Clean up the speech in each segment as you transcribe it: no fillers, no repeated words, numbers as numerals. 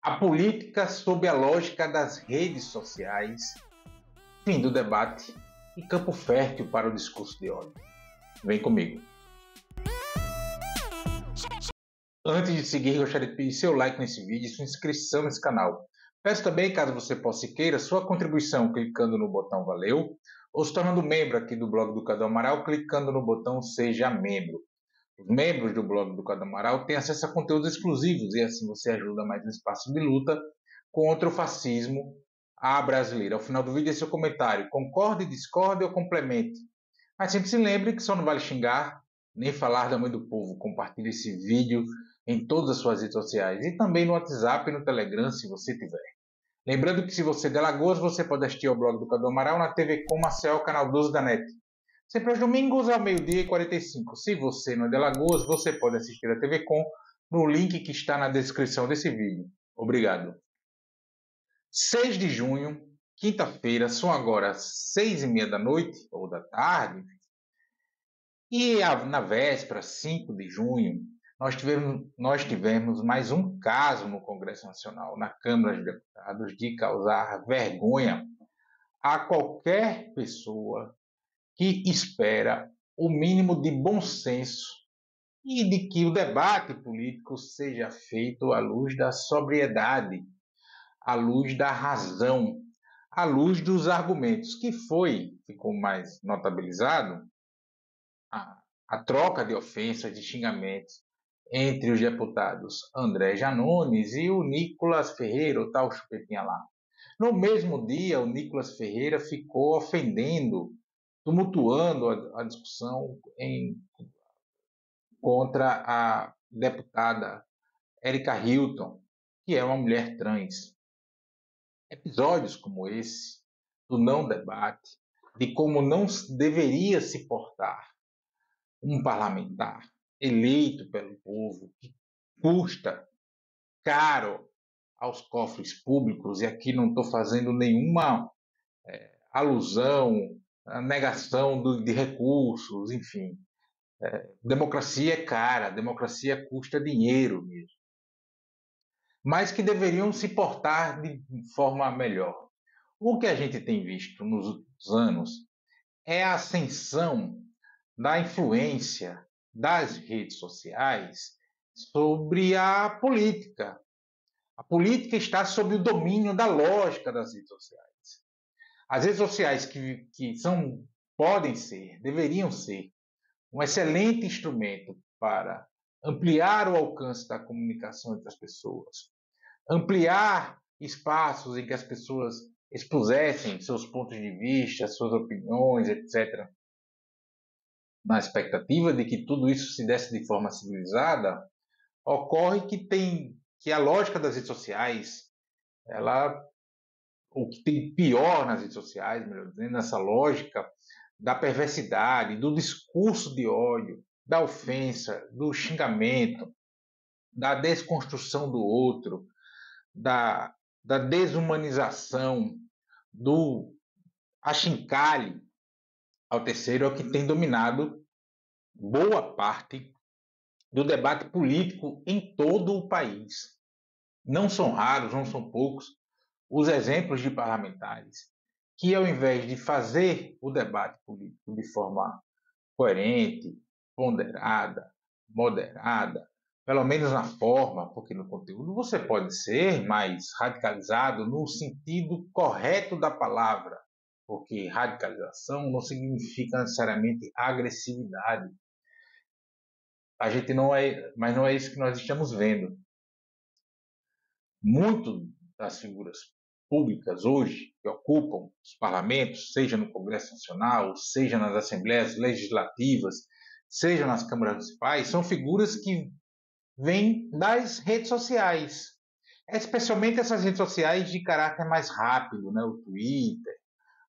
A política sob a lógica das redes sociais, fim do debate e campo fértil para o discurso de ódio. Vem comigo. Antes de seguir, gostaria de pedir seu like nesse vídeo e sua inscrição nesse canal. Peço também, caso você possa e queira, sua contribuição clicando no botão Valeu ou se tornando membro aqui do blog do Cadu Amaral clicando no botão Seja Membro. Os membros do blog do Cadu Amaral têm acesso a conteúdos exclusivos e assim você ajuda mais no espaço de luta contra o fascismo à brasileira. Ao final do vídeo é seu comentário. Concorde, discorde ou complemente. Mas sempre se lembre que só não vale xingar nem falar da mãe do povo. Compartilhe esse vídeo em todas as suas redes sociais e também no WhatsApp e no Telegram se você tiver. Lembrando que se você é de Alagoas, você pode assistir ao blog do Cadu Amaral na TV Com Marcel, canal 12 da NET. Sempre aos domingos, ao meio-dia e 45. Se você não é de Alagoas, você pode assistir a TV Com no link que está na descrição desse vídeo. Obrigado. 6 de junho, quinta-feira, são agora 6h30 da noite, ou da tarde. E na véspera, 5 de junho, nós tivemos mais um caso no Congresso Nacional, na Câmara dos Deputados, de causar vergonha a qualquer pessoa que espera o mínimo de bom senso e de que o debate político seja feito à luz da sobriedade, à luz da razão, à luz dos argumentos, que ficou mais notabilizado a troca de ofensas, de xingamentos entre os deputados André Janones e o Nicolas Ferreira, o tal chupetinha lá. No mesmo dia, o Nicolas Ferreira ficou ofendendo, tumultuando a discussão contra a deputada Erika Hilton, que é uma mulher trans. Episódios como esse, do não debate, de como não deveria se portar um parlamentar eleito pelo povo, que custa caro aos cofres públicos, e aqui não estou fazendo nenhuma alusão, negação de recursos, enfim. Democracia é cara, democracia custa dinheiro mesmo. Mas que deveriam se portar de forma melhor. O que a gente tem visto nos últimos anos é a ascensão da influência das redes sociais sobre a política. A política está sob o domínio da lógica das redes sociais. As redes sociais podem ser, deveriam ser, um excelente instrumento para ampliar o alcance da comunicação entre as pessoas, ampliar espaços em que as pessoas expusessem seus pontos de vista, suas opiniões, etc. Na expectativa de que tudo isso se desse de forma civilizada, ocorre que a lógica das redes sociais, o que tem pior nas redes sociais, melhor dizendo, essa lógica da perversidade, do discurso de ódio, da ofensa, do xingamento, da desconstrução do outro, da desumanização, do achincalhe ao terceiro, é o que tem dominado boa parte do debate político em todo o país. Não são raros, não são poucos os exemplos de parlamentares que, ao invés de fazer o debate político de forma coerente, ponderada, moderada, pelo menos na forma, porque no conteúdo você pode ser mais radicalizado no sentido correto da palavra, porque radicalização não significa necessariamente agressividade. Mas não é isso que nós estamos vendo. Muito das figuras públicas hoje que ocupam os parlamentos, seja no Congresso Nacional, seja nas assembleias legislativas, seja nas câmaras municipais, são figuras que vêm das redes sociais, especialmente essas redes sociais de caráter mais rápido, né? O Twitter,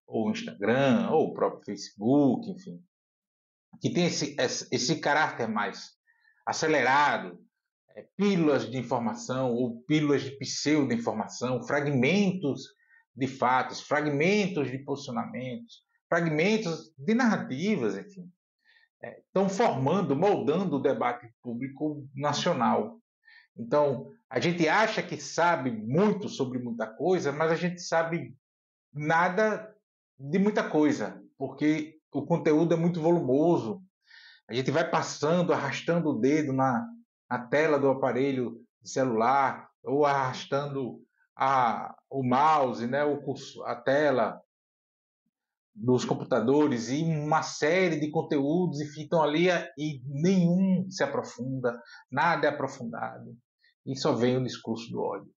ou o Instagram, ou o próprio Facebook, enfim, que tem esse caráter mais acelerado, pílulas de informação ou pílulas de pseudo-informação, fragmentos de fatos, fragmentos de posicionamentos, fragmentos de narrativas, enfim, estão moldando o debate público nacional. Então, a gente acha que sabe muito sobre muita coisa, mas a gente sabe nada de muita coisa, porque o conteúdo é muito volumoso. A gente vai passando, arrastando o dedo na tela do aparelho celular, ou arrastando o mouse, né, a tela dos computadores, e uma série de conteúdos e ficam ali e nenhum se aprofunda, nada é aprofundado, e só vem o discurso do ódio.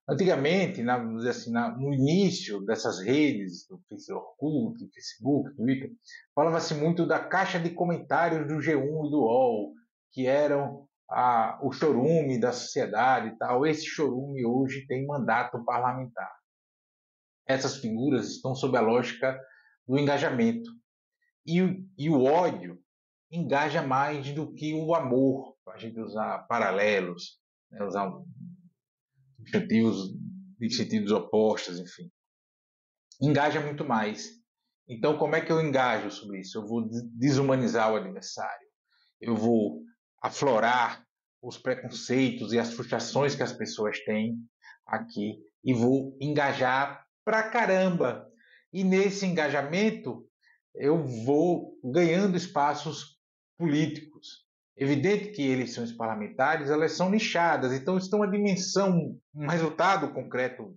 Antigamente, vamos dizer assim, no início dessas redes, do Facebook, Twitter, falava-se muito da caixa de comentários do G1 e do UOL, que eram o chorume da sociedade e tal. Esse chorume hoje tem mandato parlamentar. Essas figuras estão sob a lógica do engajamento. E o ódio engaja mais do que o amor, para a gente usar paralelos, né, usar substantivos de sentidos opostos, enfim. Engaja muito mais. Então, como é que eu engajo sobre isso? Eu vou desumanizar o adversário, eu vou aflorar os preconceitos e as frustrações que as pessoas têm aqui e vou engajar pra caramba. E nesse engajamento, eu vou ganhando espaços políticos. Evidente que eleições parlamentares, elas são nichadas, então estão uma dimensão, um resultado concreto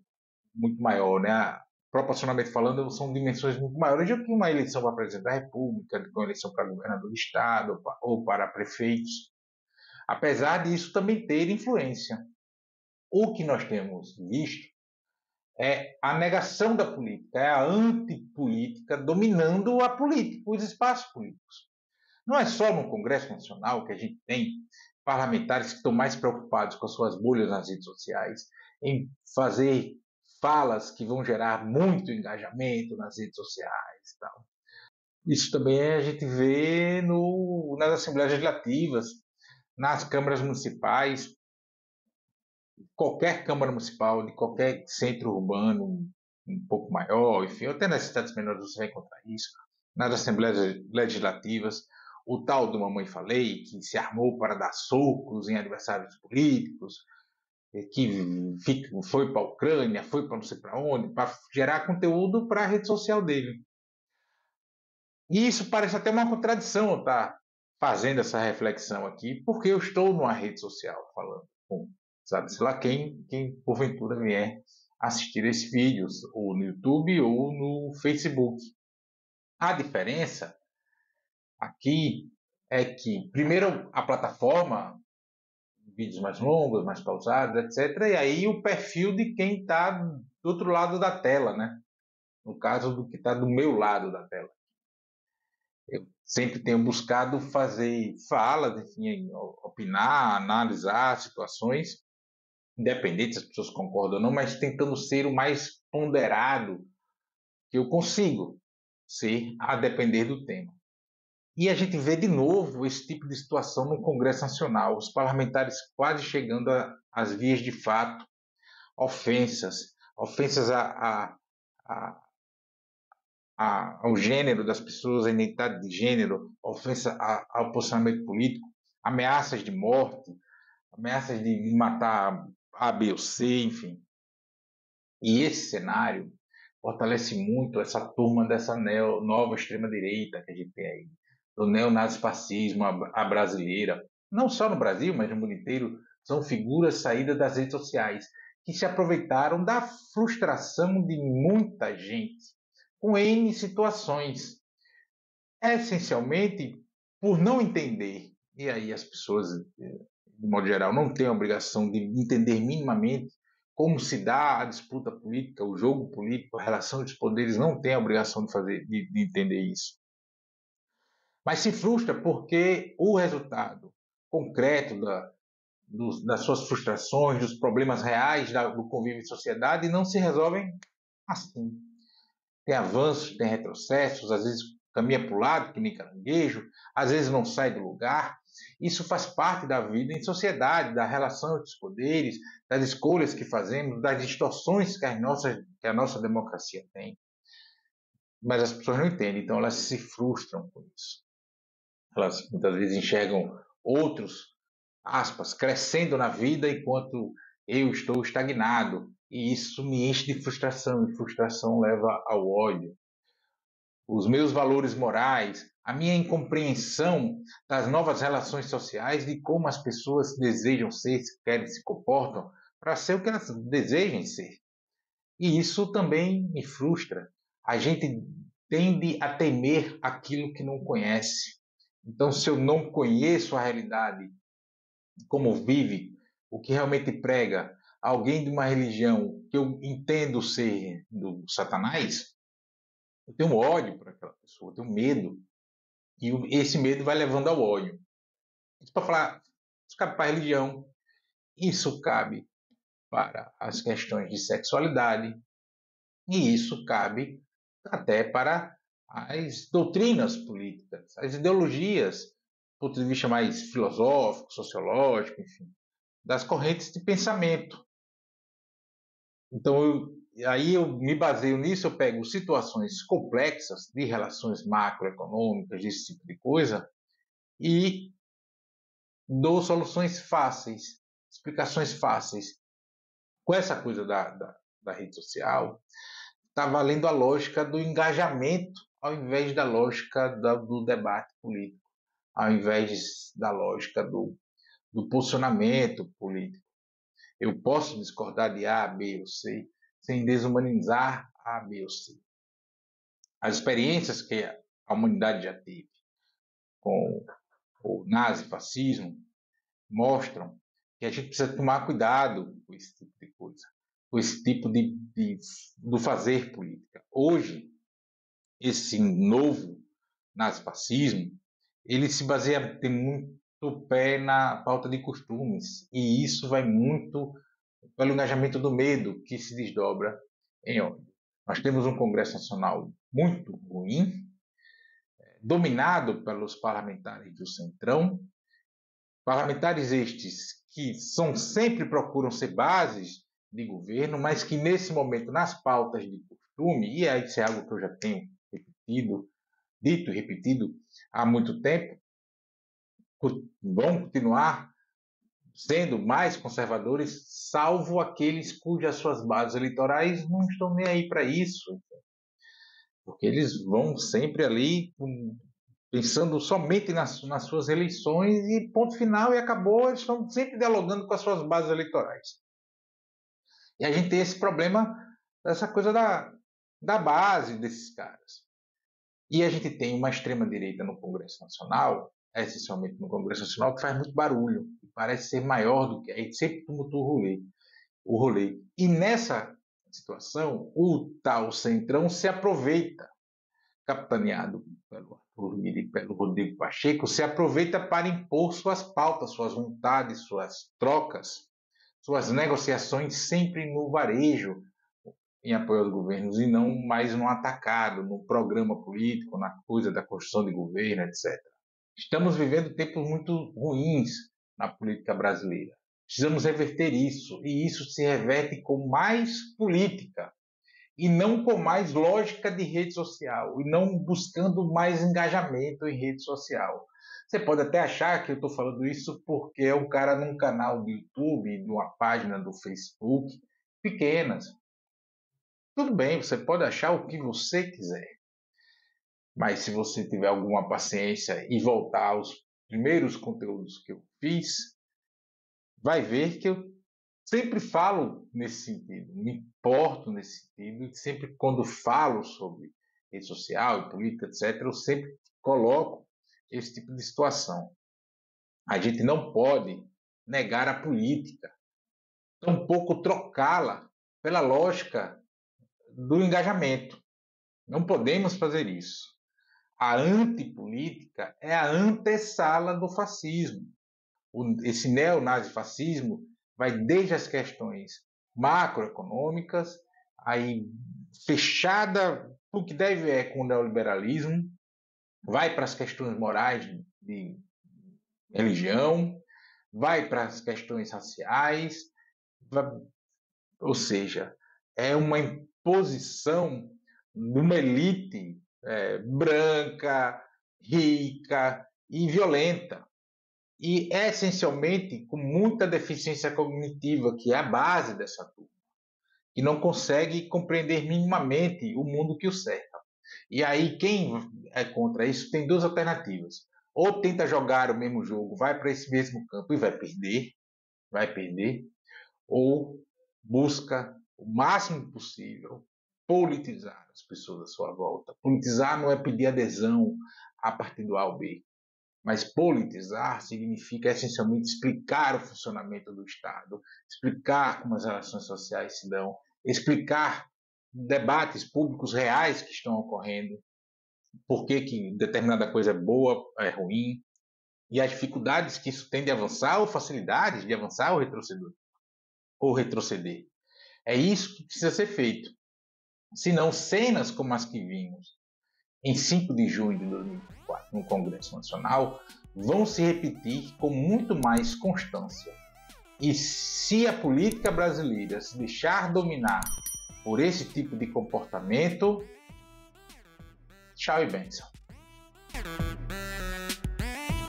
muito maior, né? Proporcionalmente falando, são dimensões muito maiores do que uma eleição para presidente da República, do que uma eleição para governador do Estado ou para prefeitos. Apesar disso também ter influência. O que nós temos visto é a negação da política, é a antipolítica dominando a política, os espaços políticos. Não é só no Congresso Nacional que a gente tem parlamentares que estão mais preocupados com as suas bolhas nas redes sociais, em fazer falas que vão gerar muito engajamento nas redes sociais. Tal. Isso também a gente vê nas assembleias legislativas, nas câmaras municipais, qualquer câmara municipal, de qualquer centro urbano um pouco maior, enfim, até nas cidades menores você vai encontrar isso, nas assembleias legislativas, o tal do Mamãe Falei, que se armou para dar socos em adversários políticos, que foi para a Ucrânia, foi para não sei para onde, para gerar conteúdo para a rede social dele. E isso parece até uma contradição, eu estar fazendo essa reflexão aqui, porque eu estou numa rede social falando com, sabe, sei lá quem porventura vier assistir esses vídeos, ou no YouTube ou no Facebook. A diferença aqui é que, primeiro, a plataforma, vídeos mais longos, mais pausados, etc. E aí o perfil de quem está do outro lado da tela, né? No caso do que está do meu lado da tela. Eu sempre tenho buscado fazer falas, enfim, opinar, analisar situações, independente se as pessoas concordam ou não, mas tentando ser o mais ponderado que eu consigo ser, a depender do tema. E a gente vê de novo esse tipo de situação no Congresso Nacional, os parlamentares quase chegando às vias de fato, ofensas ao gênero das pessoas, à identidade de gênero, ofensa ao posicionamento político, ameaças de morte, ameaças de matar A, B ou C, enfim. E esse cenário fortalece muito essa turma dessa nova extrema-direita que a gente tem aí, do neonazifascismo à brasileira. Não só no Brasil, mas no mundo inteiro, são figuras saídas das redes sociais que se aproveitaram da frustração de muita gente com N situações, essencialmente por não entender. E aí as pessoas, de modo geral, não têm a obrigação de entender minimamente como se dá a disputa política, o jogo político, a relação dos poderes, não tem a obrigação de entender isso. Mas se frustra porque o resultado concreto das suas frustrações, dos problemas reais do convívio em sociedade não se resolvem assim. Tem avanços, tem retrocessos, às vezes caminha para o lado, que nem caranguejo, às vezes não sai do lugar. Isso faz parte da vida em sociedade, da relação entre os poderes, das escolhas que fazemos, das distorções que a nossa democracia tem. Mas as pessoas não entendem, então elas se frustram com isso. Elas muitas vezes enxergam outros aspas, crescendo na vida enquanto eu estou estagnado. E isso me enche de frustração, e frustração leva ao ódio. Os meus valores morais, a minha incompreensão das novas relações sociais, de como as pessoas desejam ser, querem, se comportam, para ser o que elas desejem ser. E isso também me frustra. A gente tende a temer aquilo que não conhece. Então, se eu não conheço a realidade, como vive, o que realmente prega alguém de uma religião que eu entendo ser do Satanás, eu tenho ódio por aquela pessoa, eu tenho medo. E esse medo vai levando ao ódio. Isso para falar, isso cabe para a religião, isso cabe para as questões de sexualidade, e isso cabe até para as doutrinas políticas, as ideologias, do ponto de vista mais filosófico, sociológico, enfim, das correntes de pensamento. Então, aí eu me baseio nisso, eu pego situações complexas de relações macroeconômicas, desse tipo de coisa, e dou soluções fáceis, explicações fáceis. Com essa coisa da rede social, está valendo a lógica do engajamento ao invés da lógica do debate político, ao invés da lógica do posicionamento político. Eu posso discordar de A, B ou C, sem desumanizar A, B ou C. As experiências que a humanidade já teve com o nazifascismo mostram que a gente precisa tomar cuidado com esse tipo de coisa, com esse tipo do fazer política. Hoje, esse novo nazifascismo, ele se baseia, tem muito pé na pauta de costumes, e isso vai muito pelo engajamento do medo, que se desdobra em ódio. Nós temos um Congresso Nacional muito ruim, dominado pelos parlamentares do Centrão, parlamentares estes que sempre procuram ser bases de governo, mas que nesse momento, nas pautas de costume, e isso é algo que eu já tenho dito e repetido há muito tempo, vão continuar sendo mais conservadores, salvo aqueles cujas suas bases eleitorais não estão nem aí para isso, porque eles vão sempre ali pensando somente nas suas eleições e ponto final, e acabou, eles estão sempre dialogando com as suas bases eleitorais. E a gente tem esse problema dessa coisa da base desses caras. E a gente tem uma extrema-direita no Congresso Nacional, essencialmente no Congresso Nacional, que faz muito barulho, que parece ser maior do que... Aí sempre tumultua o rolê. E nessa situação, o tal Centrão se aproveita, capitaneado pelo Arthur Lira e pelo Rodrigo Pacheco, se aproveita para impor suas pautas, suas vontades, suas trocas, suas negociações sempre no varejo, em apoio aos governos, e não mais no atacado, no programa político, na coisa da construção de governo, etc. Estamos vivendo tempos muito ruins na política brasileira. Precisamos reverter isso, e isso se reverte com mais política, e não com mais lógica de rede social, e não buscando mais engajamento em rede social. Você pode até achar que eu estou falando isso porque é um cara num canal do YouTube, de uma página do Facebook, pequenas. Tudo bem, você pode achar o que você quiser, mas se você tiver alguma paciência e voltar aos primeiros conteúdos que eu fiz, vai ver que eu sempre falo nesse sentido, me importo nesse sentido, e sempre quando falo sobre rede social, política, etc., eu sempre coloco esse tipo de situação. A gente não pode negar a política, tampouco trocá-la pela lógica do engajamento. Não podemos fazer isso. A antipolítica é a antessala do fascismo. Esse neonazifascismo vai desde as questões macroeconômicas, aí fechada o que deve com o neoliberalismo, vai para as questões morais de religião, vai para as questões raciais, ou seja, é uma imposição de uma elite branca, rica e violenta. e é essencialmente com muita deficiência cognitiva, que é a base dessa turma, que não consegue compreender minimamente o mundo que o cerca. E aí quem é contra isso tem duas alternativas. Ou tenta jogar o mesmo jogo, vai para esse mesmo campo e vai perder, ou busca o máximo possível politizar as pessoas à sua volta. Politizar não é pedir adesão a partido A ou B, mas politizar significa essencialmente explicar o funcionamento do Estado, explicar como as relações sociais se dão, explicar debates públicos reais que estão ocorrendo, por que determinada coisa é boa, é ruim, e as dificuldades que isso tem de avançar ou facilidades de avançar ou retroceder. É isso que precisa ser feito. Senão, cenas como as que vimos em 5 de junho de 2024 no Congresso Nacional vão se repetir com muito mais constância. E se a política brasileira se deixar dominar por esse tipo de comportamento, tchau e bênção.